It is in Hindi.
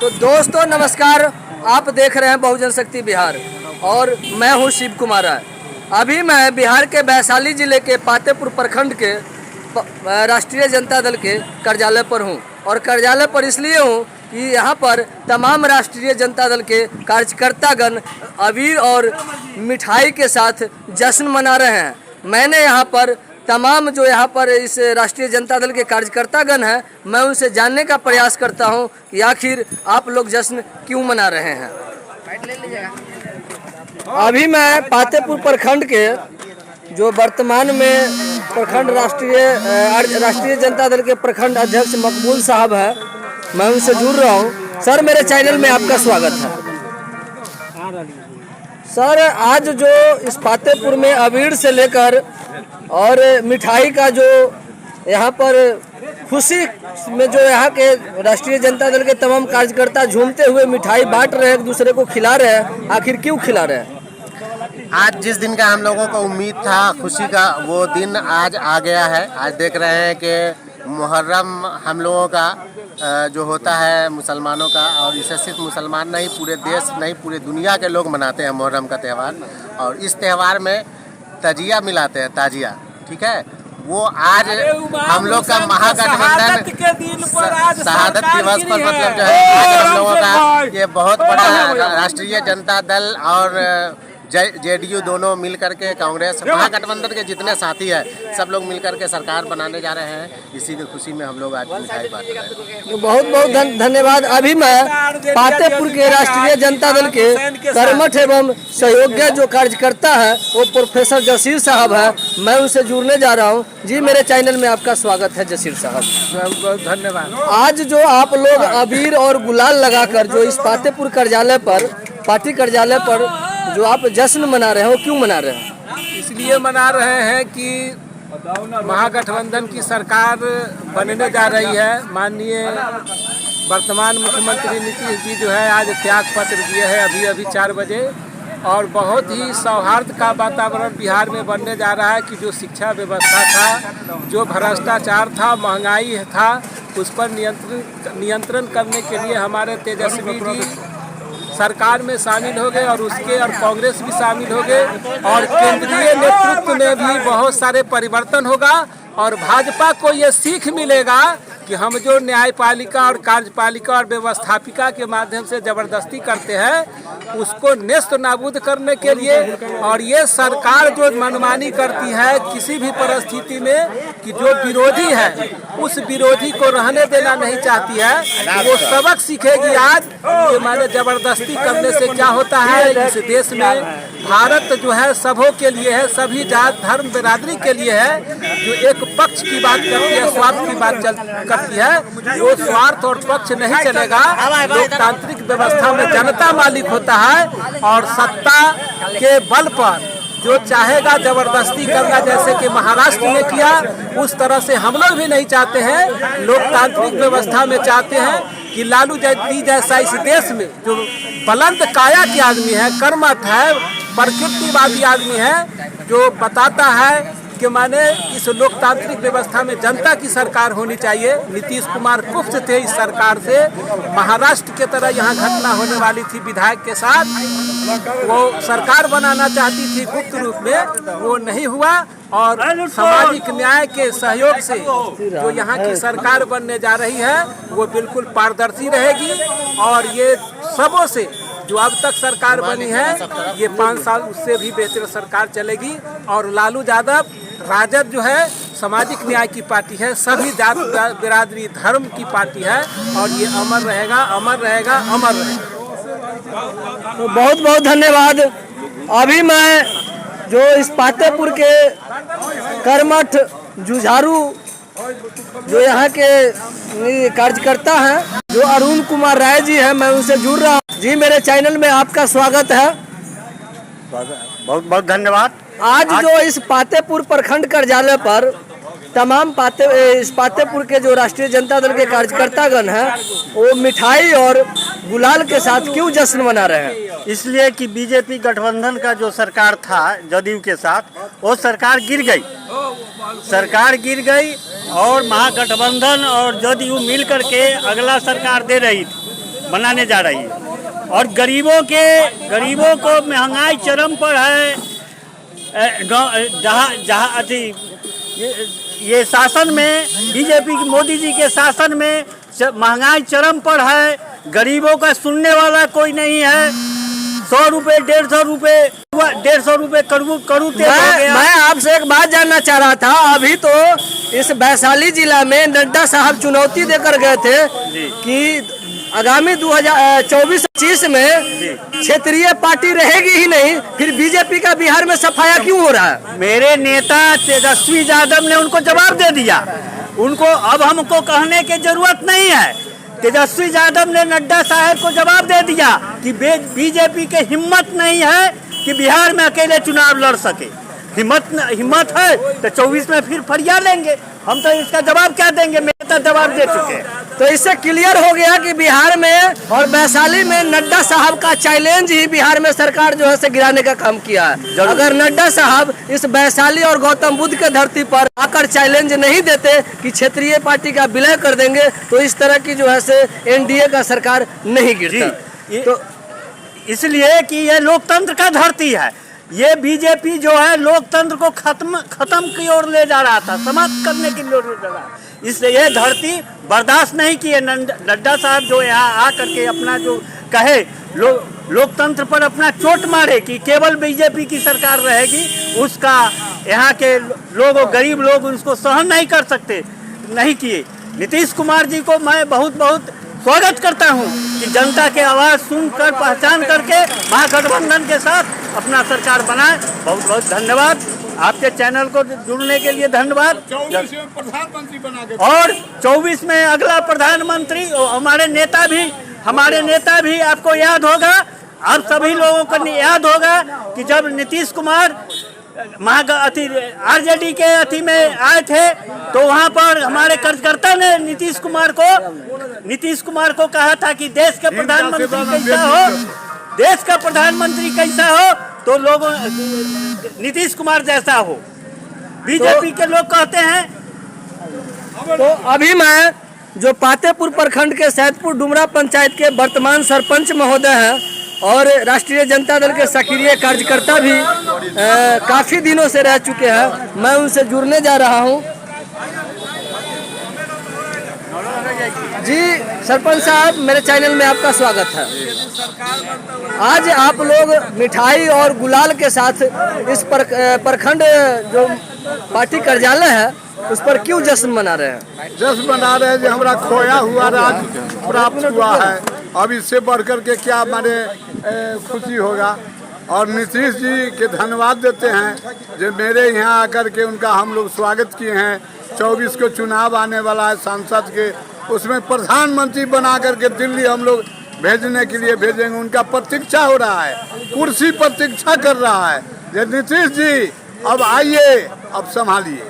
तो दोस्तों नमस्कार, आप देख रहे हैं बहुजन शक्ति बिहार और मैं हूं शिव कुमार राय। अभी मैं बिहार के वैशाली जिले के पातेपुर प्रखंड के राष्ट्रीय जनता दल के कार्यालय पर हूं और कार्यालय पर इसलिए हूं कि यहाँ पर तमाम राष्ट्रीय जनता दल के कार्यकर्तागण अबीर और मिठाई के साथ जश्न मना रहे हैं। मैंने यहाँ पर तमाम जो यहाँ पर इस राष्ट्रीय जनता दल के कार्यकर्तागण हैं, मैं उनसे जानने का प्रयास करता हूँ कि आखिर आप लोग जश्न क्यों मना रहे हैं। अभी मैं पातेपुर प्रखंड के जो वर्तमान में प्रखंड राष्ट्रीय जनता दल के प्रखंड अध्यक्ष मकबूल साहब है, मैं उनसे जुड़ रहा हूँ। सर, मेरे चैनल में आपका स्वागत है। सर, आज जो इस पातेपुर में अबीर से लेकर और मिठाई का जो यहाँ पर खुशी में जो यहाँ के राष्ट्रीय जनता दल के तमाम कार्यकर्ता झूमते हुए मिठाई बांट रहे हैं, एक दूसरे को खिला रहे हैं, आखिर क्यों खिला रहे हैं? आज जिस दिन का हम लोगों को उम्मीद था खुशी का, वो दिन आज आ गया है। आज देख रहे हैं कि मुहर्रम हम लोगों का जो होता है मुसलमानों का, और इसे सिर्फ मुसलमान नहीं पूरे देश नहीं पूरे दुनिया के लोग मनाते हैं मुहर्रम का त्यौहार। और इस त्यौहार में तजिया मिलाते हैं, ताजिया, ठीक है। वो आज हम लोग का महागठबंधन शहादत दिवस पर मतलब जो है आज हम लोगों का ये बहुत बड़ा राष्ट्रीय जनता दल और जेडीयू दोनों मिल करके, कांग्रेस महागठबंधन के जितने साथी हैं सब लोग मिल करके सरकार बनाने जा रहे हैं। इसी की खुशी में हम लोग आज मिठाई बांट रहे हैं। बहुत बहुत धन्यवाद। अभी मैं पातेपुर के राष्ट्रीय जनता दल के कर्मठ एवं सहयोगी जो कार्यकर्ता है वो प्रोफेसर जसीर साहब है, मैं उनसे जुड़ने जा रहा हूँ। जी, मेरे चैनल में आपका स्वागत है जसीर साहब। बहुत बहुत धन्यवाद। आज जो आप लोग अबीर और गुलाल लगाकर जो इस पातेपुर कार्यालय पर, पार्टी कार्यालय पर जो आप जश्न मना रहे हो, क्यों मना रहे हैं? इसलिए मना रहे हैं कि महागठबंधन की सरकार बनने जा रही है। माननीय वर्तमान मुख्यमंत्री नीतीश जी जो है आज त्याग पत्र दिए हैं अभी 4 बजे, और बहुत ही सौहार्द का वातावरण बिहार में बनने जा रहा है कि जो शिक्षा व्यवस्था था, जो भ्रष्टाचार था, महंगाई था, उस पर नियंत्रण करने के लिए हमारे तेजस्वी जी सरकार में शामिल हो गए और कांग्रेस भी शामिल हो गए, और केंद्रीय नेतृत्व में भी बहुत सारे परिवर्तन होगा। और भाजपा को ये सीख मिलेगा कि हम जो न्यायपालिका और कार्यपालिका और व्यवस्थापिका के माध्यम से जबरदस्ती करते हैं उसको नेस्त नाबूद करने के लिए, और ये सरकार जो मनमानी करती है किसी भी परिस्थिति में कि जो विरोधी है उस विरोधी को रहने देना नहीं चाहती है, वो सबक सीखेगी आज कि माने जबरदस्ती करने से क्या होता है। इस देश में भारत जो है सबों के लिए है, सभी जात धर्म बिरादरी के लिए है। जो एक पक्ष की बात करती है, स्वार्थ की बात करती है, वो स्वार्थ और पक्ष नहीं चलेगा। लोकतांत्रिक व्यवस्था में जनता मालिक होता है और सत्ता के बल पर जो चाहेगा जबरदस्ती करना, जैसे कि महाराष्ट्र में किया, उस तरह से हम लोग भी नहीं चाहते हैं। लोकतांत्रिक व्यवस्था में चाहते हैं कि लालू जी जैसा इस देश में जो बुलंद काया की आदमी है, कर्मठ है, प्रकृतिवादी आदमी है, जो बताता है कि माने इस लोकतांत्रिक व्यवस्था में जनता की सरकार होनी चाहिए। नीतीश कुमार कुफ्त थे इस सरकार से। महाराष्ट्र के तरह यहाँ घटना होने वाली थी विधायक के साथ, वो सरकार बनाना चाहती थी गुप्त रूप में, वो नहीं हुआ। और सामाजिक न्याय के सहयोग से जो यहाँ की सरकार बनने जा रही है वो बिल्कुल पारदर्शी रहेगी, और ये सबों से जो अब तक सरकार बनी है ये 5 साल उससे भी बेहतर सरकार चलेगी। और लालू यादव राजद जो है सामाजिक न्याय की पार्टी है, सभी जात बिरादरी धर्म की पार्टी है, और ये अमर रहेगा, अमर रहेगा, अमर रहेगा। तो बहुत बहुत धन्यवाद। अभी मैं जो इस पातेपुर के कर्मठ जुझारू जो यहाँ के कार्यकर्ता हैं, जो अरुण कुमार राय जी हैं, मैं उनसे जुड़ रहा हूँ। जी, मेरे चैनल में आपका स्वागत है। बहुत बहुत धन्यवाद। आज जो इस पातेपुर प्रखंड कार्यालय पर तमाम इस पातेपुर के जो राष्ट्रीय जनता दल के कार्यकर्तागण हैं वो मिठाई और गुलाल के साथ क्यों जश्न मना रहे हैं? इसलिए कि बीजेपी गठबंधन का जो सरकार था जदयू के साथ, वो सरकार गिर गई और महागठबंधन और जदयू मिल करके अगला सरकार दे रही थी, बनाने जा रही है। और गरीबों को महंगाई चरम पर है। जहाँ ये शासन में बीजेपी की मोदी जी के शासन में महंगाई चरम पर है। गरीबों का सुनने वाला कोई नहीं है। 100 रुपये 150 रुपये करू तेल हो गया। मैं आपसे एक बात जानना चाह रहा था। अभी तो इस वैशाली जिला में नड्डा साहब चुनौती देकर गए थे कि आगामी 2024-25 में क्षेत्रीय पार्टी रहेगी ही नहीं, फिर बीजेपी का बिहार में सफाया क्यों हो रहा है? मेरे नेता तेजस्वी यादव ने उनको जवाब दे दिया। उनको अब हमको कहने की जरूरत नहीं है। तेजस्वी यादव ने नड्डा साहब को जवाब दे दिया कि बीजेपी के हिम्मत नहीं है कि बिहार में अकेले चुनाव लड़ सके। हिम्मत है तो 24 में फिर फरिया लेंगे। हम तो इसका जवाब क्या देंगे? मेरे तो जवाब दे चुके हैं। तो इससे क्लियर हो गया कि बिहार में और वैशाली में नड्डा साहब का चैलेंज ही बिहार में सरकार जो है से गिराने का काम किया है। अगर नड्डा साहब इस वैशाली और गौतम बुद्ध के धरती पर आकर चैलेंज नहीं देते कि क्षेत्रीय पार्टी का विलय कर देंगे, तो इस तरह की जो है से एनडीए का सरकार नहीं गिरता। तो इसलिए कि ये लोकतंत्र का धरती है। ये बीजेपी जो है लोकतंत्र को खत्म की ओर ले जा रहा था, समाप्त करने की ओर ले जा रहा है। इसलिए ये धरती बर्दाश्त नहीं की है। नड्डा साहब जो यहाँ आ करके अपना जो कहे लोकतंत्र पर अपना चोट मारे कि केवल बीजेपी की सरकार रहेगी, उसका यहाँ के लोग, गरीब लोग उसको सहन नहीं कर सकते, नहीं किए। नीतीश कुमार जी को मैं बहुत स्वागत करता हूं कि जनता के आवाज़ सुनकर पहचान करके महागठबंधन के साथ अपना सरकार बनाए। बहुत धन्यवाद। आपके चैनल को जुड़ने के लिए धन्यवाद। 24 में प्रधानमंत्री बना के और 24 में अगला प्रधानमंत्री हमारे नेता भी आपको याद होगा, आप सभी लोगों को याद होगा कि जब नीतीश कुमार आरजेडी के अति में आए थे तो वहां पर हमारे कार्यकर्ता ने नीतीश कुमार को कहा था कि देश का प्रधानमंत्री कैसा हो तो लोगों नीतीश कुमार जैसा हो। बीजेपी के लोग कहते हैं। तो अभी मैं जो पातेपुर प्रखंड के सैदपुर डुमरा पंचायत के वर्तमान सरपंच महोदय हैं और राष्ट्रीय जनता दल के सक्रिय कार्यकर्ता भी काफ़ी दिनों से रह चुके हैं, मैं उनसे जुड़ने जा रहा हूं। जी सरपंच साहब, मेरे चैनल में आपका स्वागत है। आज आप लोग मिठाई और गुलाल के साथ इस प्रखंड जो पार्टी कार्यालय है उस पर क्यों जश्न मना रहे हैं? जश्न मना रहे हैं जो हमारा खोया हुआ राज प्राप्त हुआ है। अब इससे बढ़कर के क्या माने खुशी होगा। और नीतीश जी के धन्यवाद देते हैं जो मेरे यहाँ आकर के उनका हम लोग स्वागत किए हैं। 24 को चुनाव आने वाला है सांसद के, उसमें प्रधानमंत्री बना करके दिल्ली हम लोग भेजने के लिए भेजेंगे। उनका प्रतीक्षा हो रहा है, कुर्सी प्रतीक्षा कर रहा है। नीतीश जी अब आइए, अब संभालिए।